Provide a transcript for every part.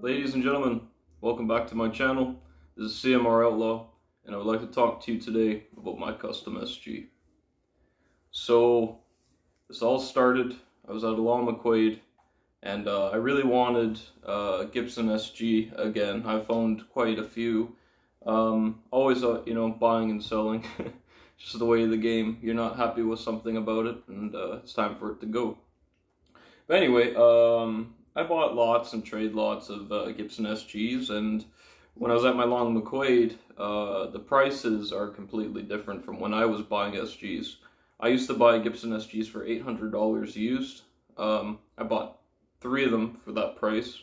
Ladies and gentlemen, welcome back to my channel. This is CMR Outlaw, and I would like to talk to you today about my custom SG. So, this all started, I was at Along McQuaid, and I really wanted Gibson SG again. I found quite a few. Always, you know, buying and selling. Just the way of the game. You're not happy with something about it, and it's time for it to go. But anyway, I bought lots and trade lots of Gibson SGs, and when I was at my Long McQuaid, the prices are completely different from when I was buying SGs. I used to buy Gibson SGs for $800 used. I bought 3 of them for that price.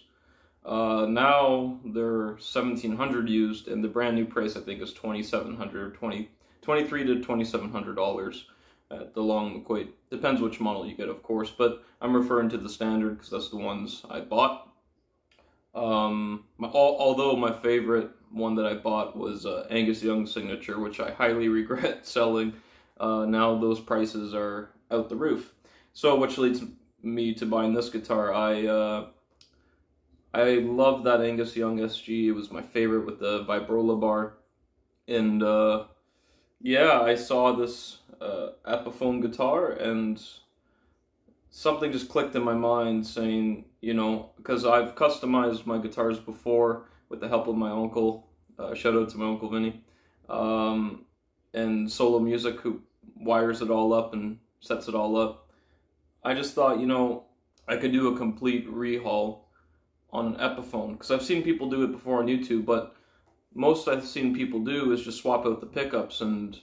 Now they're $1,700 used, and the brand new price I think is $2,700, $23 to $2,700 at the Long McQuaid. Depends which model you get, of course, but I'm referring to the standard because that's the ones I bought. Although my favorite one that I bought was Angus Young's Signature, which I highly regret selling. Now those prices are out the roof. So, which leads me to buying this guitar. I love that Angus Young SG. It was my favorite with the vibrola bar, and yeah, I saw this Epiphone guitar, and something just clicked in my mind saying, you know, because I've customized my guitars before with the help of my uncle, shout out to my Uncle Vinny, and Solo Music, who wires it all up and sets it all up. I just thought, you know, I could do a complete rehaul on an Epiphone, because I've seen people do it before on YouTube, but most I've seen people do is just swap out the pickups, and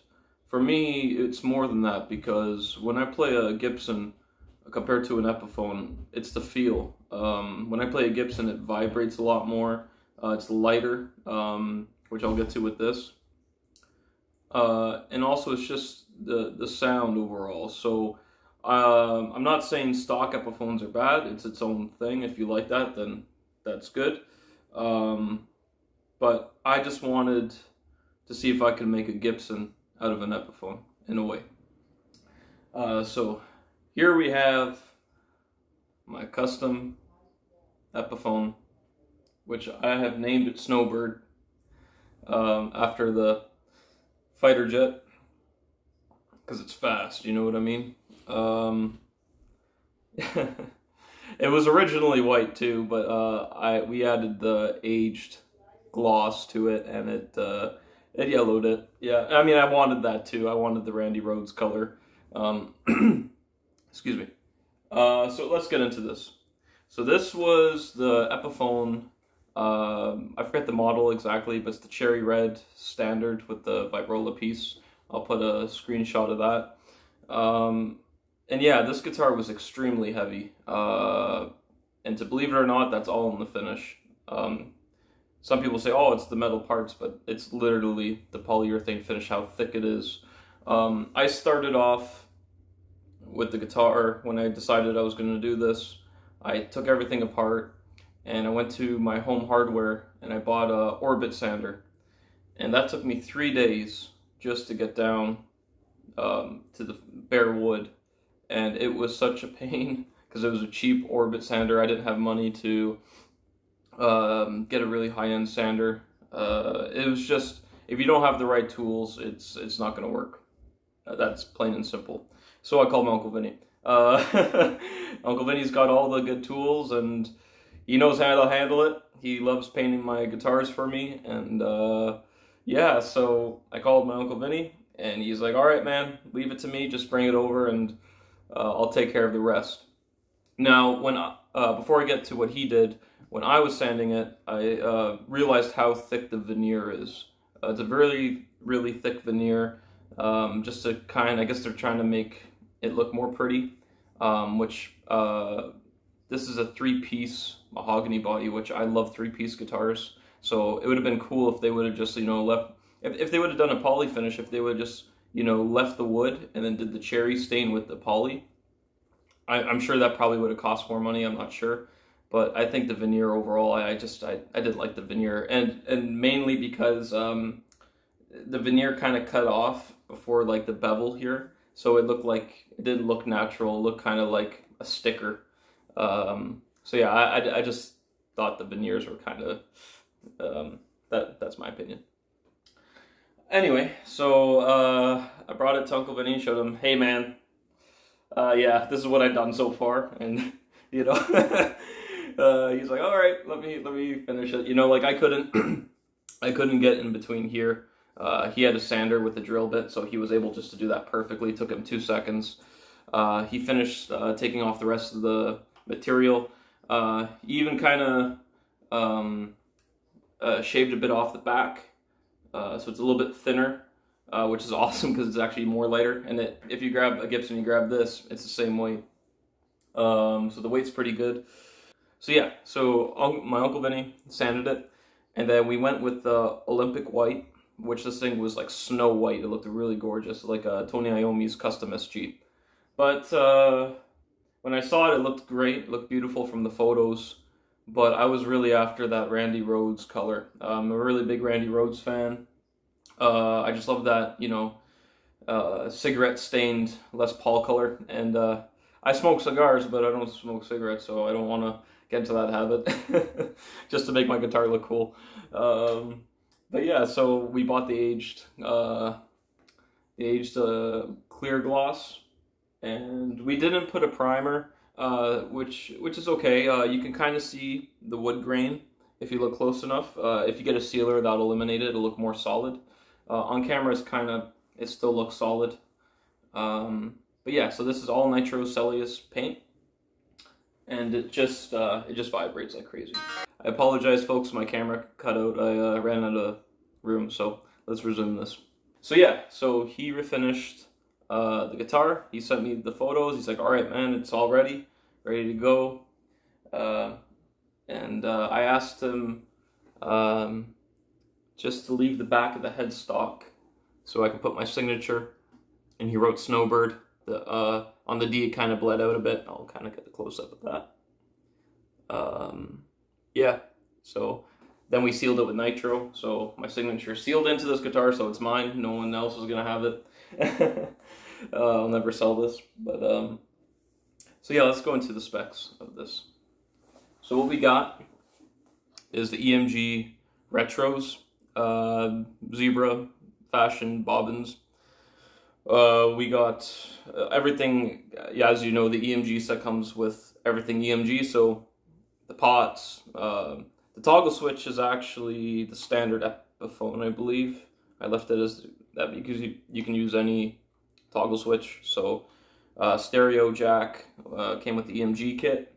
for me, it's more than that, because when I play a Gibson compared to an Epiphone, it's the feel. When I play a Gibson, it vibrates a lot more. It's lighter, which I'll get to with this. and also it's just the sound overall. So I'm not saying stock Epiphones are bad. It's its own thing. If you like that, then that's good. But I just wanted to see if I could make a Gibson out of an Epiphone in a way. So here we have my custom Epiphone, which I have named it SnowBird, after the fighter jet, because it's fast, you know what I mean? It was originally white too, but we added the aged gloss to it, and it yellowed it. Yeah, I mean, I wanted that too. I wanted the Randy Rhoads color. Excuse me. So let's get into this. So this was the Epiphone, I forget the model exactly, but it's the cherry red standard with the vibrola piece. I'll put a screenshot of that. And yeah, this guitar was extremely heavy. And to believe it or not, that's all in the finish. Some people say, oh, it's the metal parts, but it's literally the polyurethane finish, how thick it is. I started off with the guitar when I decided I was going to do this. I took everything apart and I went to my home hardware and I bought a orbit sander. And that took me 3 days just to get down to the bare wood. And it was such a pain because it was a cheap orbit sander. I didn't have money to get a really high-end sander. It was just, if you don't have the right tools, it's not going to work. That's plain and simple. So I called my Uncle Vinny. Uncle Vinny's got all the good tools and he knows how to handle it. He loves painting my guitars for me, and yeah, so I called my Uncle Vinny and he's like, all right, man, leave it to me, just bring it over and I'll take care of the rest. Now, when before I get to what he did, when I was sanding it, I realized how thick the veneer is. It's a really, really thick veneer, just to I guess they're trying to make it look more pretty, which this is a 3-piece mahogany body, which I love 3-piece guitars. So it would have been cool if they would have just, you know, left, if they would have done a poly finish, if they would have just, you know, left the wood and then did the cherry stain with the poly. I'm sure that probably would have cost more money, I'm not sure. But I think the veneer overall, I did like the veneer, and mainly because the veneer kind of cut off before like the bevel here, so it looked like, it didn't look natural, it looked kind of like a sticker. So yeah, I just thought the veneers were kind of, that's my opinion. Anyway, so I brought it to Uncle Vinny, showed him, hey man, yeah, this is what I've done so far, and you know, he's like, all right, let me finish it. You know, like I couldn't get in between here. He had a sander with a drill bit, so he was able just to do that perfectly. It took him 2 seconds. He finished taking off the rest of the material. He even kind of shaved a bit off the back, so it's a little bit thinner, which is awesome because it's actually more lighter. And if you grab a Gibson, you grab this, it's the same weight. So the weight's pretty good. So yeah, so my Uncle Vinny sanded it, and then we went with the Olympic white, which this thing was like snow white. It looked really gorgeous, like Tony Iommi's custom SG. But when I saw it, it looked great, it looked beautiful from the photos, but I was really after that Randy Rhoads color. I'm a really big Randy Rhoads fan. I just love that, you know, cigarette-stained Les Paul color, and I smoke cigars, but I don't smoke cigarettes, so I don't want to get into that habit, just to make my guitar look cool. But yeah, so we bought the aged clear gloss, and we didn't put a primer, which is okay. You can kind of see the wood grain if you look close enough. If you get a sealer, that'll eliminate it. It'll look more solid. On camera, it still looks solid. But yeah, so this is all nitrocellulose paint, and it just vibrates like crazy. I apologize, folks, my camera cut out. I ran out of room, so let's resume this. So yeah, so he refinished the guitar. He sent me the photos. He's like, all right, man, it's all ready to go. And I asked him just to leave the back of the headstock so I can put my signature. And he wrote SnowBird. On the D, it kind of bled out a bit. I'll kind of get the close-up of that. Yeah, so then we sealed it with nitro. So my signature sealed into this guitar, so it's mine. No one else is going to have it. I'll never sell this. But, so yeah, let's go into the specs of this. So what we got is the EMG Retros, Zebra, Fashion, Bobbins. We got everything, yeah, as you know, the EMG set comes with everything EMG, so the pots, the toggle switch is actually the standard Epiphone, I believe. I left it as that because you can use any toggle switch. So stereo jack came with the EMG kit.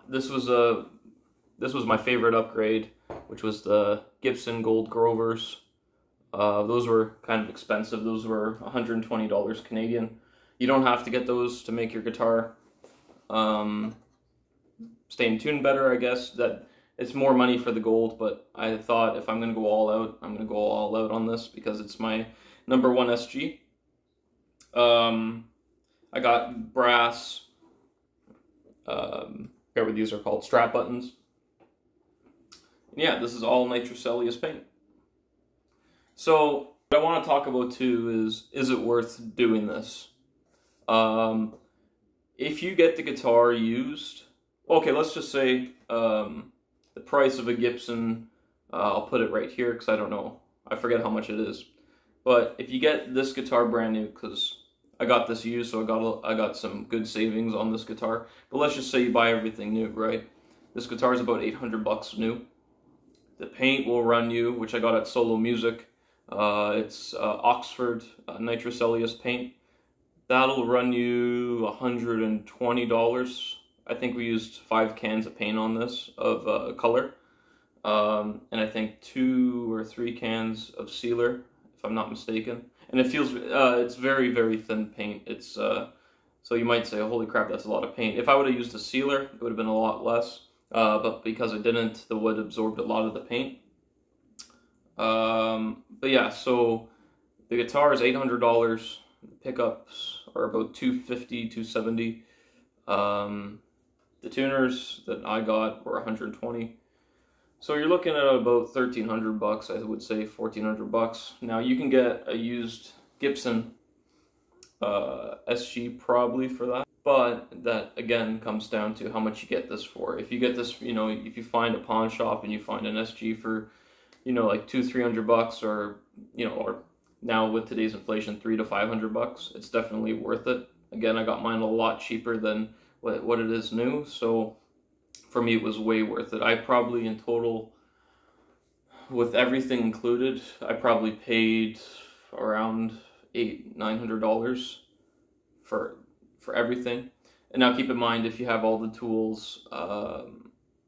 This was my favorite upgrade, which was the Gibson Gold Grovers. Those were kind of expensive. Those were $120 Canadian. You don't have to get those to make your guitar stay in tune better, I guess. That it's more money for the gold, but I thought if I'm going to go all out, I'm going to go all out on this because it's my #1 SG. I got brass, whatever these are called, strap buttons. And yeah, this is all nitrocellulose paint. So what I want to talk about too is it worth doing this? If you get the guitar used, okay, let's just say the price of a Gibson, I'll put it right here because I don't know, I forget how much it is. But if you get this guitar brand new, because I got this used, so I got some good savings on this guitar. But let's just say you buy everything new, right? This guitar is about 800 bucks new. The paint will run you, which I got at Solo Music. It's Oxford nitrocellulose paint. That'll run you $120. I think we used 5 cans of paint on this of color, and I think 2 or 3 cans of sealer, if I'm not mistaken. And it feels it's very, very thin paint. It's so you might say, holy crap, that's a lot of paint. If I would have used a sealer, it would have been a lot less. But because I didn't, the wood absorbed a lot of the paint. But yeah, so the guitar is $800. The pickups are about $250, $270. The tuners that I got were $120. So you're looking at about 1,300 bucks. I would say 1,400 bucks. Now you can get a used Gibson SG probably for that. But that again comes down to how much you get this for. If you get this, you know, if you find a pawn shop and you find an SG for, you know, like 200-300 bucks, or you know, or now with today's inflation, 300 to 500 bucks, it's definitely worth it. Again, I got mine a lot cheaper than what it is new, so for me it was way worth it. I probably in total, with everything included, I probably paid around $800-900 for everything. And now keep in mind, if you have all the tools,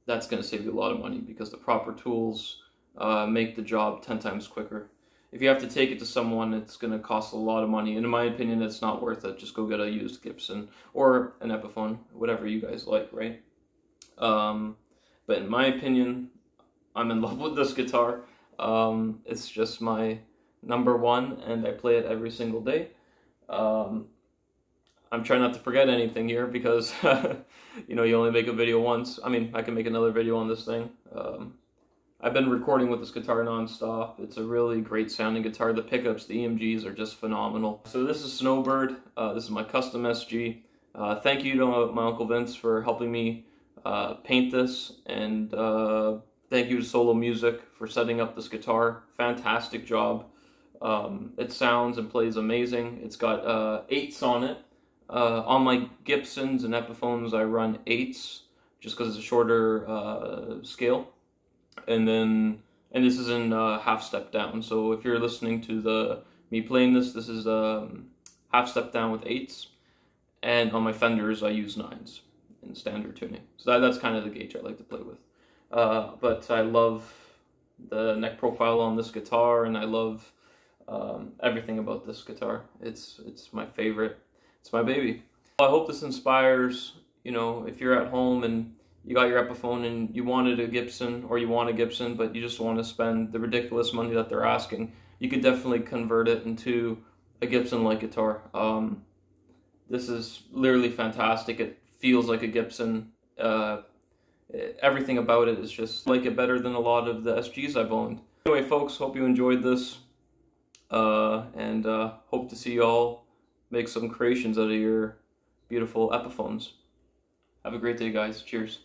that's going to save you a lot of money, because the proper tools make the job 10 times quicker. If you have to take it to someone, it's going to cost a lot of money, and in my opinion, it's not worth it. Just go get a used Gibson or an Epiphone, whatever you guys like, right? But in my opinion, I'm in love with this guitar. It's just my #1, and I play it every single day. I'm trying not to forget anything here, because you know, you only make a video once. I mean, I can make another video on this thing. I've been recording with this guitar non-stop. It's a really great sounding guitar. The pickups, the EMGs are just phenomenal. So this is SnowBird. This is my custom SG. Thank you to my Uncle Vince for helping me paint this, and thank you to Solo Music for setting up this guitar. Fantastic job. It sounds and plays amazing. It's got 8s on it. On my Gibsons and Epiphones, I run 8s just because it's a shorter scale. And this is in half step down. So if you're listening to me playing this, this is half step down with 8s. And on my Fenders, I use 9s in standard tuning. So that's kind of the gauge I like to play with. But I love the neck profile on this guitar, and I love everything about this guitar. It's my favorite. It's my baby. I hope this inspires, you know, if you're at home and you got your Epiphone and you wanted a Gibson, or you want a Gibson, but you just want to spend the ridiculous money that they're asking. you could definitely convert it into a Gibson-like guitar. This is literally fantastic. It feels like a Gibson. Everything about it is just like it better than a lot of the SGs I've owned. Anyway, folks, hope you enjoyed this, and hope to see you all make some creations out of your beautiful Epiphones. Have a great day, guys. Cheers.